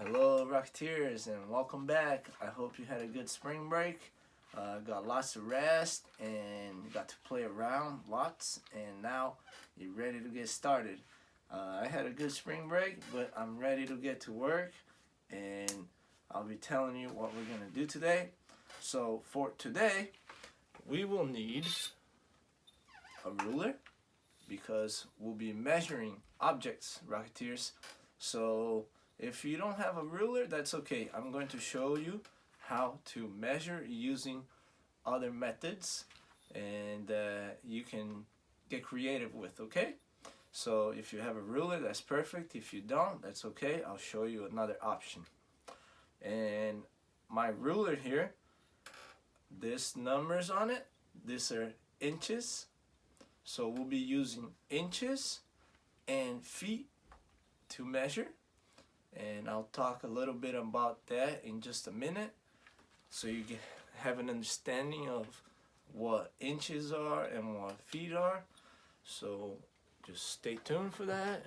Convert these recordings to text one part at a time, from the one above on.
Hello Rocketeers and welcome back. I hope you had a good spring break. Got lots of rest and got to play around lots, and now you're ready to get started. I had a good spring break, but I'm ready to get to work, and I'll be telling you what we're going to do today. So for today, we will need a ruler because we'll be measuring objects, Rocketeers. So if you don't have a ruler, that's okay. I'm going to show you how to measure using other methods, and you can get creative with, okay? So if you have a ruler, that's perfect. If you don't, that's okay. I'll show you another option. And my ruler here, this numbers on it, these are inches. So we'll be using inches and feet to measure. And I'll talk a little bit about that in just a minute, so you have an understanding of what inches are and what feet are. So just stay tuned for that.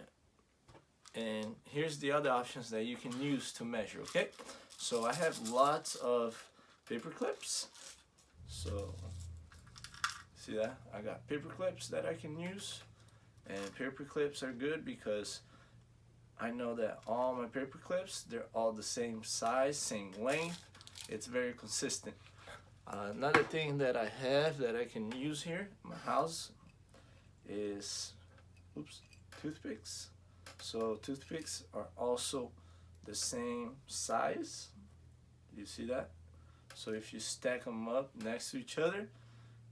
And here's the other options that you can use to measure, okay? So I have lots of paper clips. So see that? I got paper clips that I can use, and paper clips are good because I know that all my paper clips, they're all the same size, same length. It's very consistent. Another thing that I have that I can use here in my house is, toothpicks. So toothpicks are also the same size. You see that? So if you stack them up next to each other,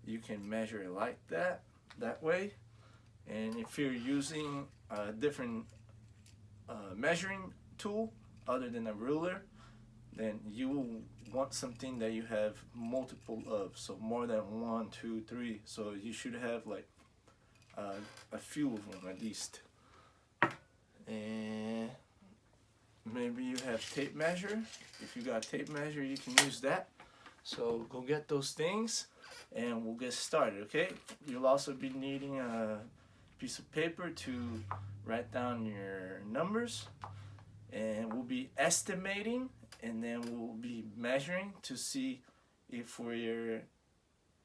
you can measure it like that way. And if you're using a different measuring tool other than a ruler, then you will want something that you have multiple of, so more than 1, 2, 3. So you should have like a few of them at least. And maybe you have tape measure. If you got tape measure, you can use that. So go get those things and we'll get started, okay? You'll also be needing a piece of paper to write down your numbers, and we'll be estimating, and then we'll be measuring to see if we're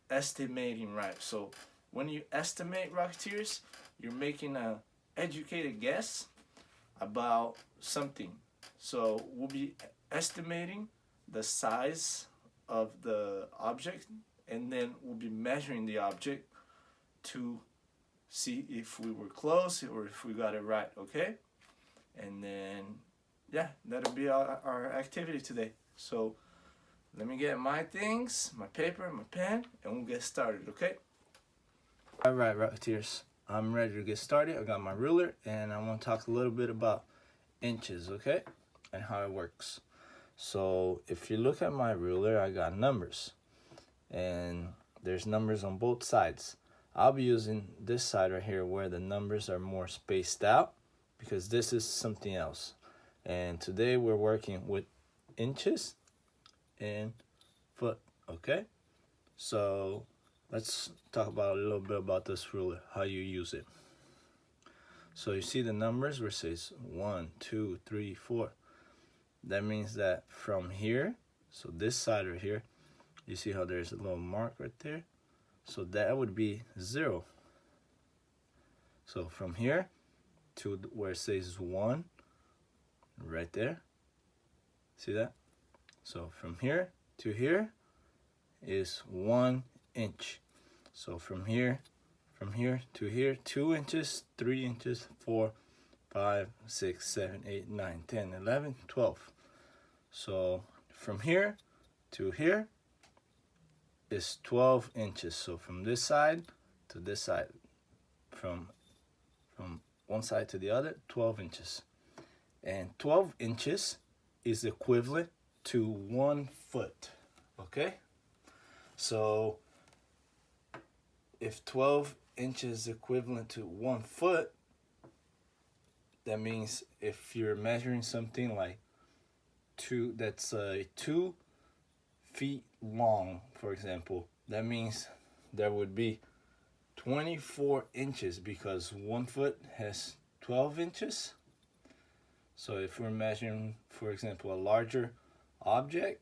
estimating right. So when you estimate, Rocketeers, you're making a educated guess about something. So we'll be estimating the size of the object, and then we'll be measuring the object to see if we were close or if we got it right, okay? And then, yeah, that'll be our activity today. So let me get my things, my paper, my pen, and we'll get started, okay? All right, Rocketeers, I'm ready to get started. I got my ruler, and I want to talk a little bit about inches, okay? And how it works. So if you look at my ruler, I got numbers, and there's numbers on both sides. I'll be using this side right here where the numbers are more spaced out, because this is something else. And today we're working with inches and foot, okay? So let's talk about a little bit about this ruler, how you use it. So you see the numbers where it says 1, 2, 3, 4. That means that from here, so this side right here, you see how there's a little mark right there? So that would be 0. So from here to where it says 1, right there, see that? So from here to here is 1 inch. So from here to here, 2 inches, 3 inches, 4, 5, 6, 7, 8, 9, 10, 11, 12. So from here to here is 12 inches. So from this side to this side, from one side to the other, 12 inches. And 12 inches is equivalent to 1 foot, okay? So if 12 inches is equivalent to 1 foot, that means if you're measuring something like 2 feet long, for example, that means there would be 24 inches, because 1 foot has 12 inches. So if we're measuring, for example, a larger object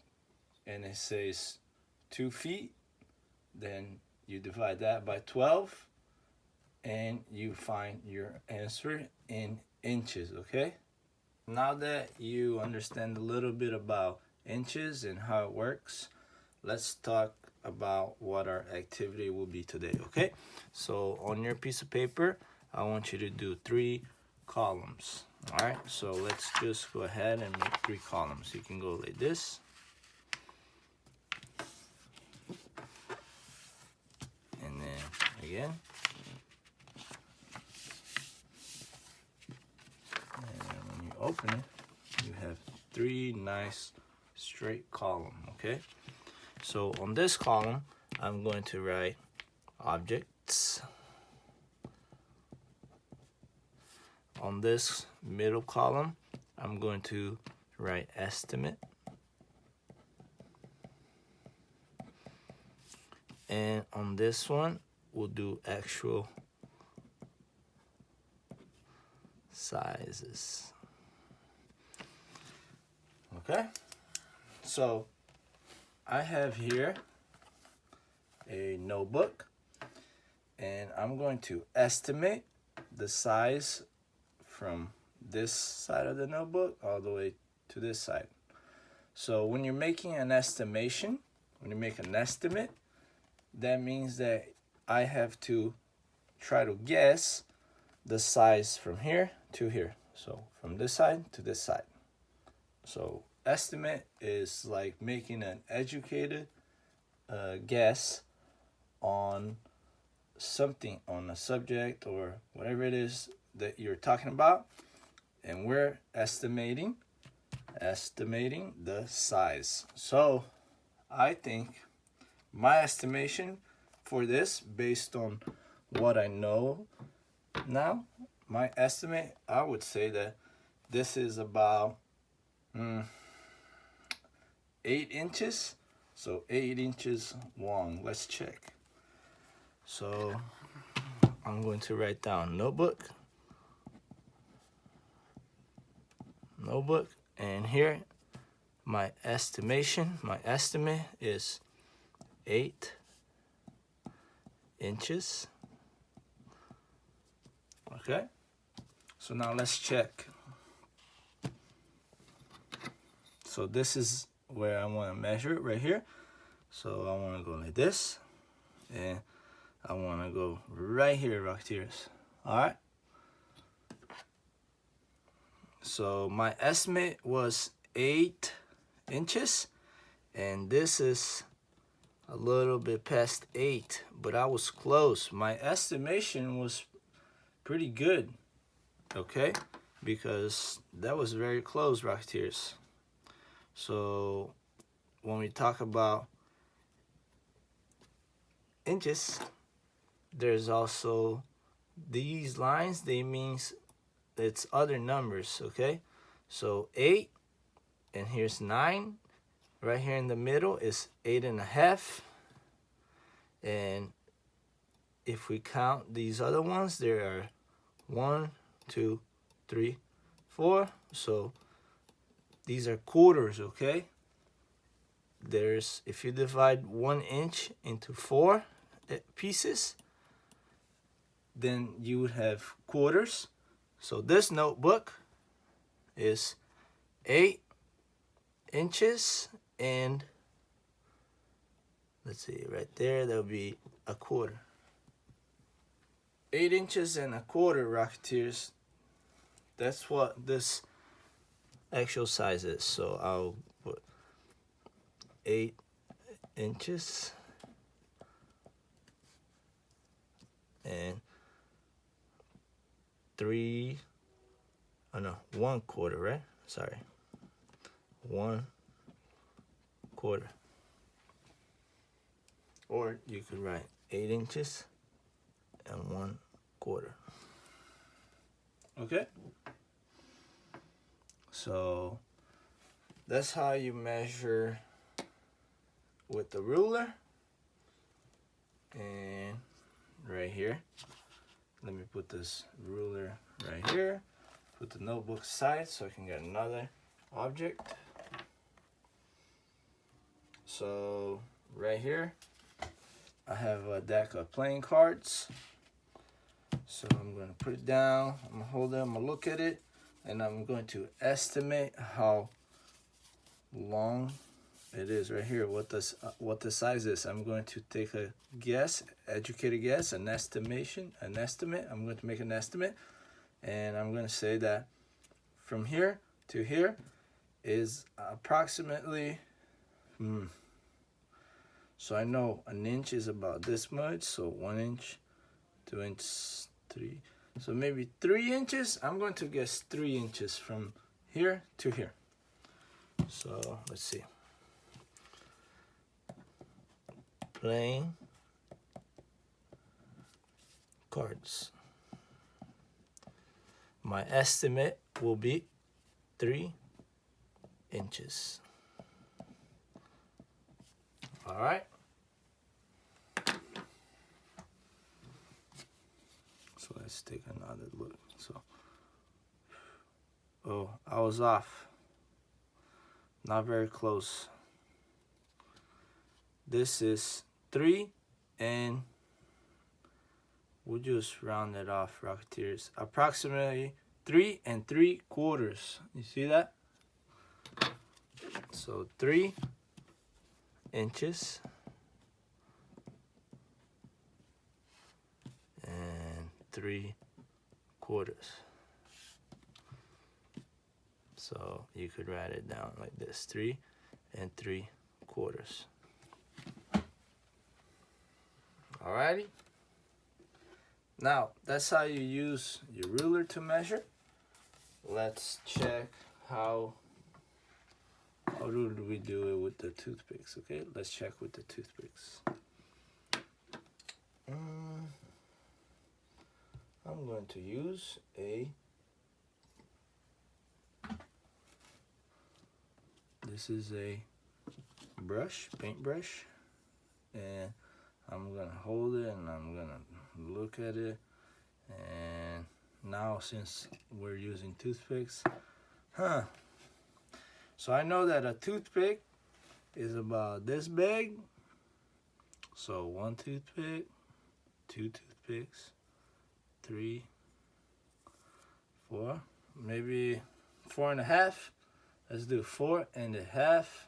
and it says 2 feet, then you divide that by 12 and you find your answer in inches, okay? Now that you understand a little bit about inches and how it works, let's talk about what our activity will be today, okay? So on your piece of paper, I want you to do 3 columns. All right, so let's just go ahead and make 3 columns. You can go like this. And then again. And when you open it, you have 3 nice straight columns, okay? So on this column, I'm going to write objects. On this middle column, I'm going to write estimate. And on this one, we'll do actual sizes. Okay, so I have here a notebook, and I'm going to estimate the size from this side of the notebook all the way to this side. So when you're making an estimation, when you make an estimate, that means that I have to try to guess the size from here to here. So from this side to this side. So estimate is like making an educated guess on something, on a subject or whatever it is that you're talking about, and we're estimating the size. So I think my estimation for this, based on what I know now, my estimate, I would say that this is about 8 inches. So 8 inches long. Let's check. So I'm going to write down notebook, and here my estimate is 8 inches. Okay, so now let's check. So this is where I want to measure it, right here. So I want to go like this, and I want to go right here, Rocketeers. All right. So my estimate was 8 inches, and this is a little bit past 8, but I was close. My estimation was pretty good, okay? Because that was very close, Rocketeers. So when we talk about inches, there's also these lines. They means it's other numbers, okay? So 8, and here's 9. Right here in the middle is 8.5. And if we count these other ones, there are 1, 2, 3, 4. So these are quarters, okay? There's, if you divide 1 inch into 4 pieces, then you would have quarters. So this notebook is 8 inches, and let's see, right there, that'll be a quarter. 8 inches and a quarter, Rocketeers. That's what this actual size is. So I'll put 8 inches and 1 quarter, right? Sorry, 1 quarter. Or you could write 8 inches and 1 quarter. Okay? So that's how you measure with the ruler. And right here, let me put this ruler right here, put the notebook aside so I can get another object. So right here I have a deck of playing cards. So I'm going to put it down, I'm going to hold it, I'm going to look at it, and I'm going to estimate how long it is right here, what the size is. I'm going to take a guess, educated guess, an estimate. I'm going to make an estimate, and I'm going to say that from here to here is approximately, so I know an inch is about this much, so 1 inch, 2 inches, 3, so maybe 3 inches. I'm going to guess 3 inches from here to here. So let's see. Playing cards. My estimate will be 3 inches. All right. So let's take another look. So, oh, I was off. Not very close. This is 3, and we'll just round it off, Rocketeers. Approximately 3 3/4. You see that? So 3 inches and 3/4. So you could write it down like this: 3 3/4. Alrighty. Now that's how you use your ruler to measure. Let's check how do we do it with the toothpicks. Okay, let's check with the toothpicks. I'm going to use this is a brush, paintbrush, and I'm gonna hold it and I'm gonna look at it. And now since we're using toothpicks, so I know that a toothpick is about this big. So 1 toothpick, 2 toothpicks, 3, 4, maybe 4.5. Let's do 4.5,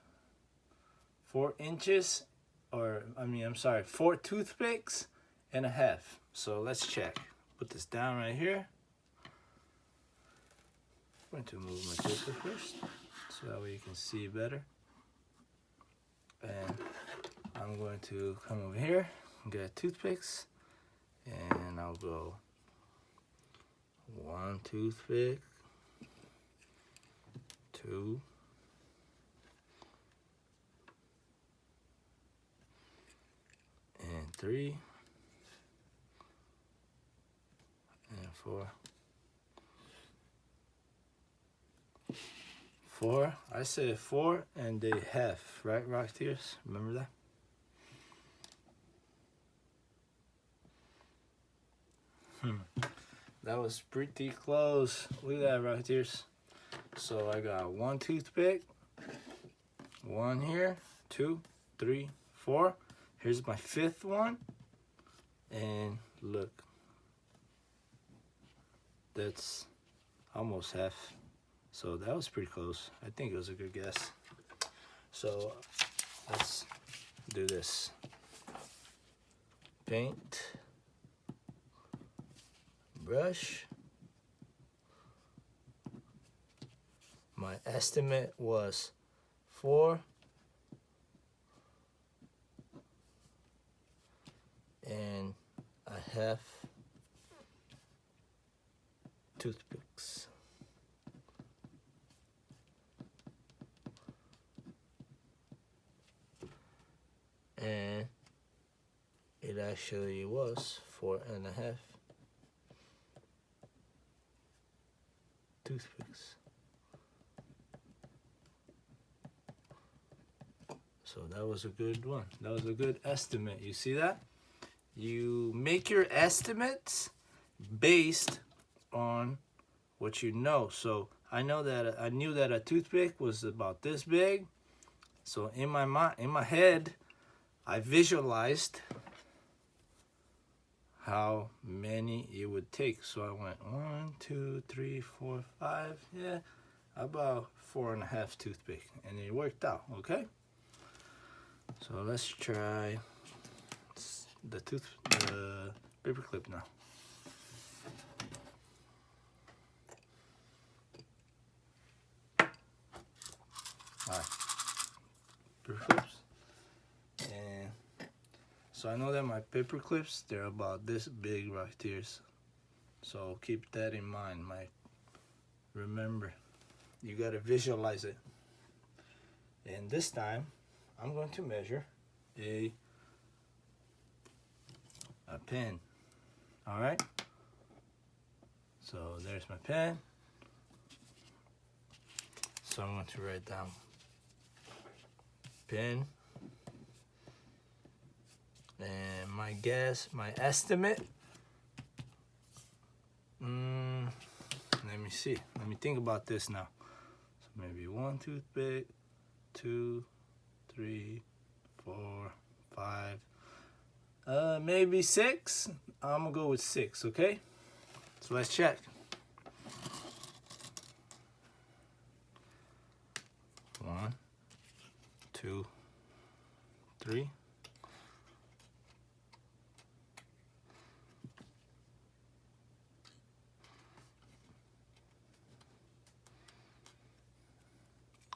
4 inches, or I'm sorry, 4 toothpicks and a half. So let's check. Put this down right here. I'm going to move my paper first, so that way you can see better. And I'm going to come over here and get toothpicks, and I'll go 1 toothpick, 2, and 3, and 4. 4. I said 4.5, right, Rocketeers? Remember that? That was pretty close. Look at that, Rocketeers. So I got 1 toothpick, 1 here, 2, 3, 4. Here's my 5th one, and look, that's almost half. So that was pretty close. I think it was a good guess. So let's do this. Paint, brush. My estimate was 4 and a half toothpicks. And it actually was 4.5 toothpicks. So that was a good one. That was a good estimate. You see that? You make your estimates based on what you know. So I knew that a toothpick was about this big. So in my head, I visualized how many it would take. So I went 1, 2, 3, 4, 5. Yeah, about 4.5 toothpick, and it worked out. Okay. So let's try the paper clip now. All right, paper clips. And so I know that my paper clips, they're about this big right here. So keep that in mind. Remember, you gotta visualize it. And this time, I'm going to measure a pen. All right. So there's my pen. So I'm going to write down pen. And my estimate. Let me see. Let me think about this now. So maybe 1 toothpick, 2, 3, 4, 5, maybe 6. I'm gonna go with 6, okay? So let's check. 1, 2, 3.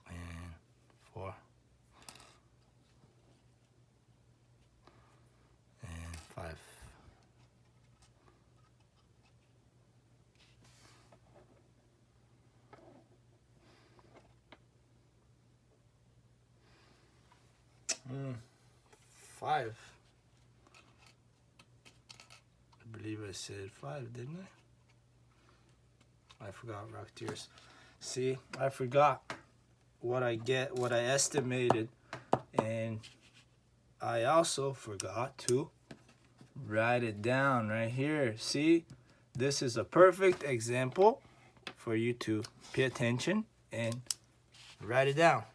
And 4. And 5. Five. I believe I said 5, didn't I? I forgot, Rocketeers. See, I forgot what I estimated, and I also forgot to write it down right here. See, this is a perfect example for you to pay attention and write it down.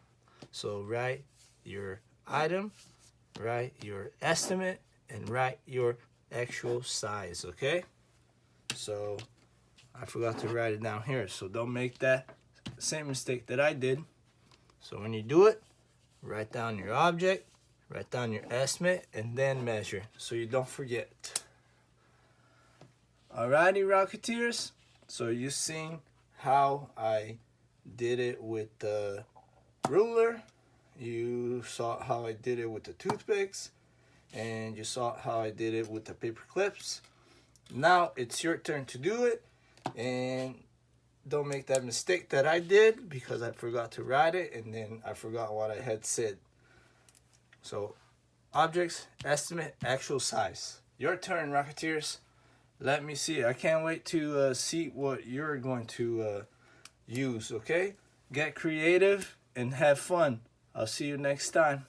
So write your item, write your estimate, and write your actual size, okay? So I forgot to write it down here, so don't make that same mistake that I did. So when you do it, write down your object, write down your estimate, and then measure so you don't forget. Alrighty, Rocketeers, so you've seen how I did it with the ruler. You saw how I did it with the toothpicks, and you saw how I did it with the paper clips. Now it's your turn to do it, and don't make that mistake that I did because I forgot to write it and then I forgot what I had said. So objects, estimate, actual size. Your turn, Rocketeers. Let me see. I can't wait to see what you're going to use, okay? Get creative and have fun. I'll see you next time.